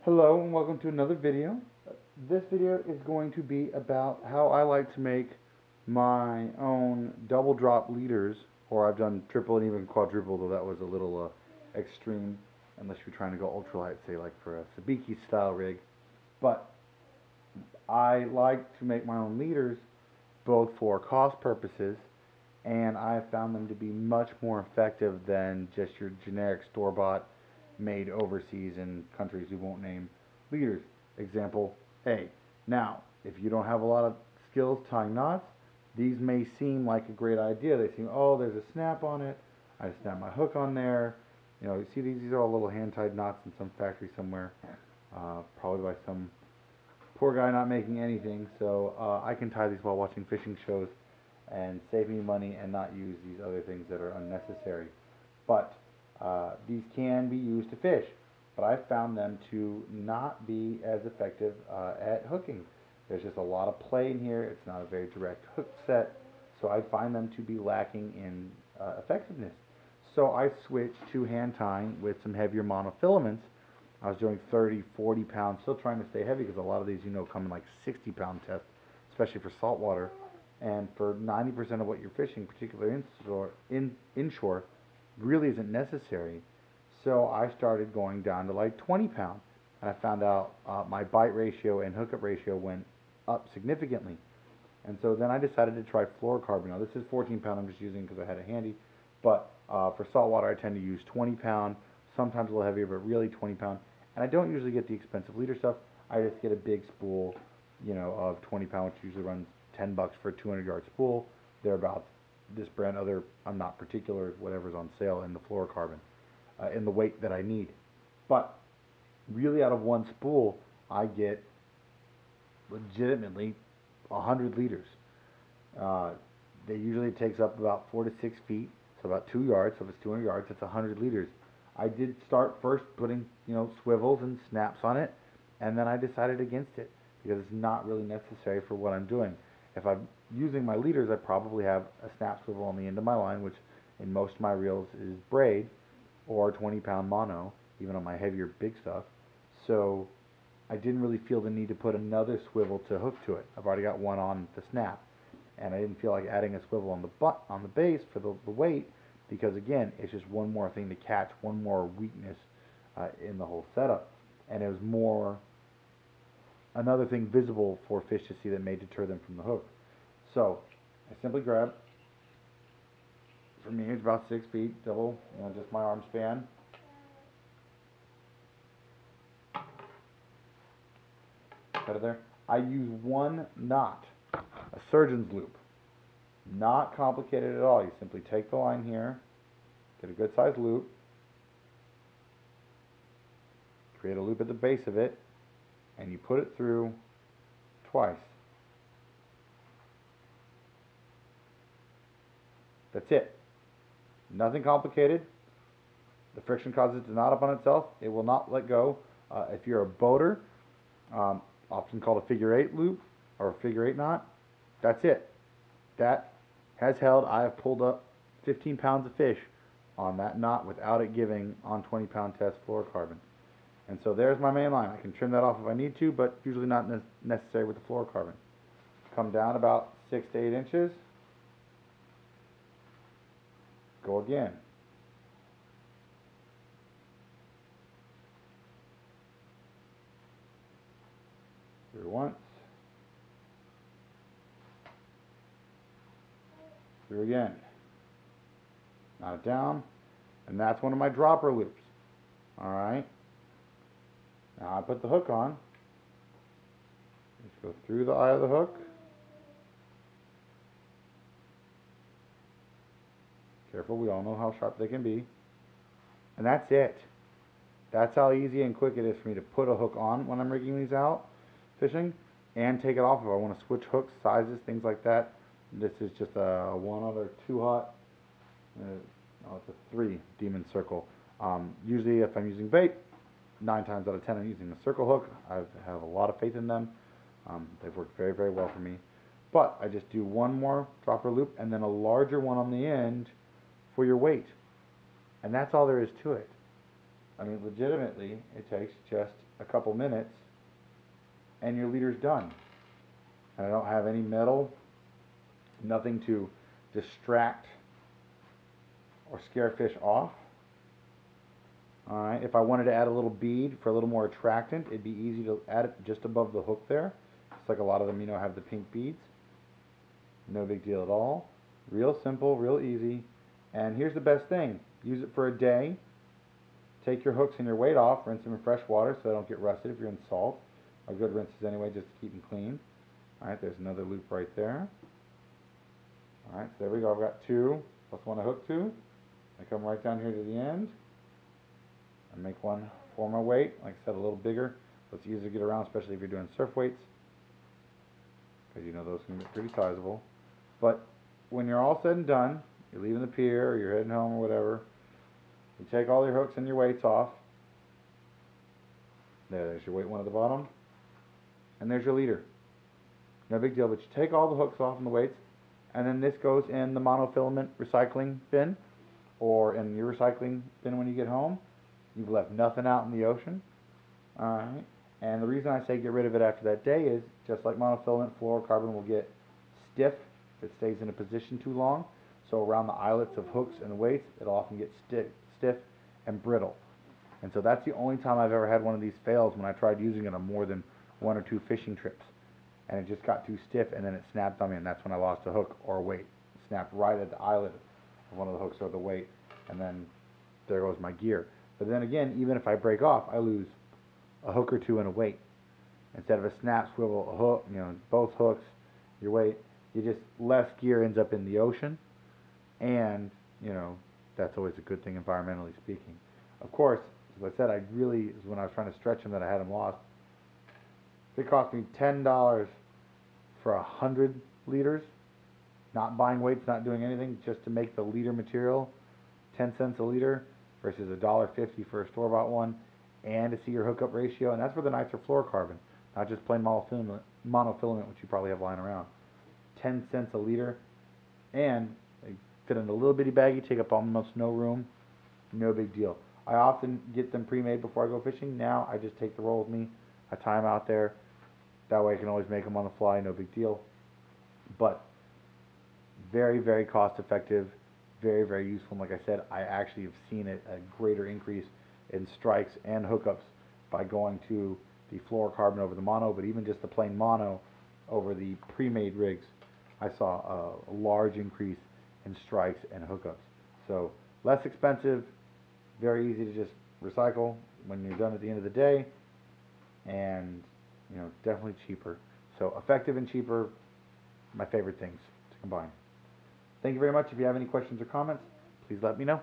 Hello and welcome to another video. This video is going to be about how I like to make my own double drop leaders, or I've done triple and even quadruple, though that was a little extreme unless you're trying to go ultralight, say like for a sabiki style rig. But I like to make my own leaders both for cost purposes, and I have found them to be much more effective than just your generic store-bought, made overseas in countries we won't name leaders. Example A. Now, if you don't have a lot of skills tying knots, these may seem like a great idea. They seem, oh, there's a snap on it. I snap my hook on there. You know, you see these are all little hand-tied knots in some factory somewhere, probably by some poor guy not making anything. So I can tie these while watching fishing shows and save me money and not use these other things that are unnecessary. But these can be used to fish, but I found them to not be as effective at hooking. There's just a lot of play in here. It's not a very direct hook set, so I find them to be lacking in effectiveness. So I switched to hand tying with some heavier monofilaments. I was doing 30, 40 pounds, still trying to stay heavy because a lot of these, come in like 60-pound tests, especially for saltwater. And for 90% of what you're fishing, particularly inshore, really isn't necessary. So I started going down to like 20 pound, and I found out my bite ratio and hookup ratio went up significantly. And so then I decided to try fluorocarbon. Now this is 14 pound I'm just using because I had it handy, but for saltwater I tend to use 20 pound, sometimes a little heavier, but really 20 pound. And I don't usually get the expensive leader stuff. I just get a big spool, of 20 pound, which usually runs $10 for a 200-yard spool. Thereabouts. This brand, I'm not particular, whatever's on sale in the fluorocarbon, in the weight that I need. But really, out of one spool, I get legitimately 100 liters. They usually takes up about 4 to 6 feet, so about 2 yards. So if it's 200 yards, that's 100 liters. I did start first putting, swivels and snaps on it, and then I decided against it because it's not really necessary for what I'm doing. If I'm using my leaders, I probably have a snap swivel on the end of my line, which in most of my reels is braid or 20-pound mono, even on my heavier big stuff. So I didn't really feel the need to put another swivel to hook to it. I've already got one on the snap, and I didn't feel like adding a swivel on the base for the weight, because again, it's just one more thing to catch, one more weakness in the whole setup, and it was more another thing visible for fish to see that may deter them from the hook. So I simply grab, for me it's about 6 feet, double, just my arm span. Cut it there. I use one knot, a surgeon's loop. Not complicated at all. You simply take the line here, get a good sized loop, create a loop at the base of it, and you put it through twice. That's it. Nothing complicated. The friction causes it to knot up on itself. It will not let go. If you're a boater, often called a figure eight loop or a figure eight knot, that's it. That has held. I have pulled up 15 pounds of fish on that knot without it giving on 20-pound test fluorocarbon. And so there's my main line. I can trim that off if I need to, but usually not necessary with the fluorocarbon. Come down about 6 to 8 inches. Go again. Through once. Through again. Knot it down. And that's one of my dropper loops. Alright. Now I put the hook on. Just go through the eye of the hook. Careful, we all know how sharp they can be. And that's it. That's how easy and quick it is for me to put a hook on when I'm rigging these out, fishing, and take it off if I want to switch hooks, sizes, things like that. This is just a 1 or 2 hot. No, it's a 3 demon circle. Usually if I'm using bait, 9 times out of 10 I'm using a circle hook. I have a lot of faith in them. They've worked very, very well for me. But I just do one more dropper loop and then a larger one on the end for your weight. And that's all there is to it. I mean, legitimately, it takes just a couple minutes and your leader's done. And I don't have any metal, nothing to distract or scare fish off. Alright, if I wanted to add a little bead for a little more attractant, it'd be easy to add it just above the hook there. It's like a lot of them, have the pink beads. No big deal at all. Real simple, real easy. And here's the best thing. Use it for a day. Take your hooks and your weight off. Rinse them in fresh water so they don't get rusted if you're in salt. Are good rinses anyway, just to keep them clean. Alright, there's another loop right there. Alright, so there we go. I've got 2 plus 1 to hook to. I come right down here to the end and make one for my weight. Like I said, a little bigger. So it's easier to get around, especially if you're doing surf weights, because those can get pretty sizable. But when you're all said and done, you're leaving the pier or you're heading home or whatever, you take all your hooks and your weights off. There's your weight one at the bottom. And there's your leader. No big deal, but you take all the hooks off and the weights, and then this goes in the monofilament recycling bin, or in your recycling bin when you get home. You've left nothing out in the ocean. Alright. And the reason I say get rid of it after that day is, just like monofilament, fluorocarbon will get stiff if it stays in a position too long. So around the eyelets of hooks and weights, it'll often get stiff and brittle. And so that's the only time I've ever had one of these fails, when I tried using it on more than 1 or 2 fishing trips. And it just got too stiff, and then it snapped on me, and that's when I lost a hook or a weight. It snapped right at the eyelet of one of the hooks or the weight, and then there goes my gear. But then again, even if I break off, I lose a hook or 2 and a weight. Instead of a snap, swivel, a hook, both hooks, your weight, you just, less gear ends up in the ocean, and, that's always a good thing environmentally speaking. Of course, as I said, when I was trying to stretch them, that I had them lost. It cost me $10 for 100 liters, not buying weights, not doing anything, just to make the liter material, 10 cents a liter, versus $1.50 for a store-bought one, and to see your hookup ratio. And that's for the nitrofluorocarbon, not just plain monofilament, which you probably have lying around. 10 cents a liter, and they fit in a little bitty baggie, take up almost no room, no big deal. I often get them pre-made before I go fishing. Now I just take the roll with me, I tie them out there. That way I can always make them on the fly, no big deal. But very, very cost effective, very, very useful. And like I said, I actually have seen a greater increase in strikes and hookups by going to the fluorocarbon over the mono, but even just the plain mono over the pre-made rigs, I saw a large increase in strikes and hookups. So less expensive, very easy to just recycle when you're done at the end of the day, and definitely cheaper. So effective and cheaper, my favorite things to combine. Thank you very much. If you have any questions or comments, please let me know.